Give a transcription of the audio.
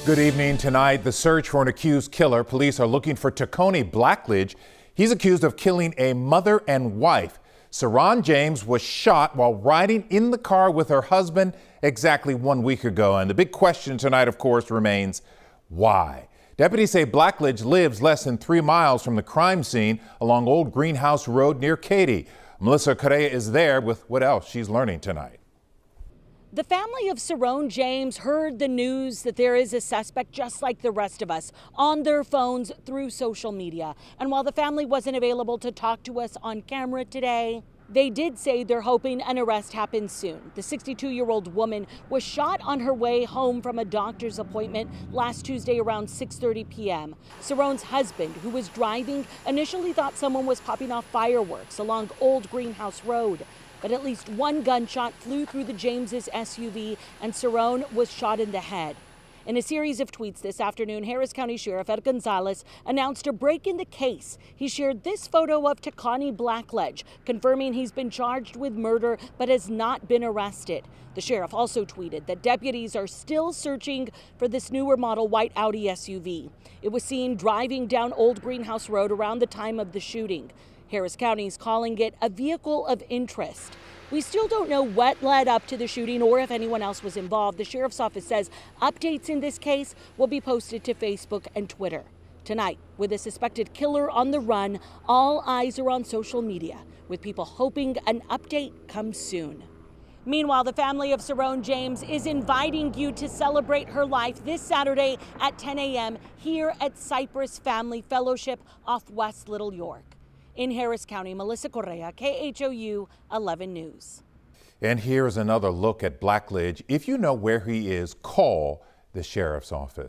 Good evening. Tonight, the search for an accused killer. Police are looking for Tekoney Blackledge. He's accused of killing a mother and wife. Saron James was shot while riding in the car with her husband exactly 1 week ago. And the big question tonight, of course, remains why? Deputies say Blackledge lives less than 3 miles from the crime scene along Old Greenhouse Road near Katy. Melissa Correa is there with what else she's learning tonight. The family of Saron James heard the news that there is a suspect just like the rest of us on their phones through social media. And while the family wasn't available to talk to us on camera today, they did say they're hoping an arrest happens soon. The 62-year-old woman was shot on her way home from a doctor's appointment last Tuesday around 6:30 p.m. Saron's husband, who was driving, initially thought someone was popping off fireworks along Old Greenhouse Road. But at least one gunshot flew through the James's SUV and Saron was shot in the head. In a series of tweets this afternoon, Harris County Sheriff Ed Gonzalez announced a break in the case. He shared this photo of Tekoney Blackledge, confirming he's been charged with murder but has not been arrested. The sheriff also tweeted that deputies are still searching for this newer model white Audi SUV. It was seen driving down Old Greenhouse Road around the time of the shooting. Harris County is calling it a vehicle of interest. We still don't know what led up to the shooting or if anyone else was involved. The sheriff's office says updates in this case will be posted to Facebook and Twitter. Tonight, with a suspected killer on the run, all eyes are on social media, with people hoping an update comes soon. Meanwhile, the family of Saron James is inviting you to celebrate her life this Saturday at 10 a.m. here at Cypress Family Fellowship off West Little York. In Harris County, Melissa Correa, KHOU 11 News. And here's another look at Blackledge. If you know where he is, call the sheriff's office.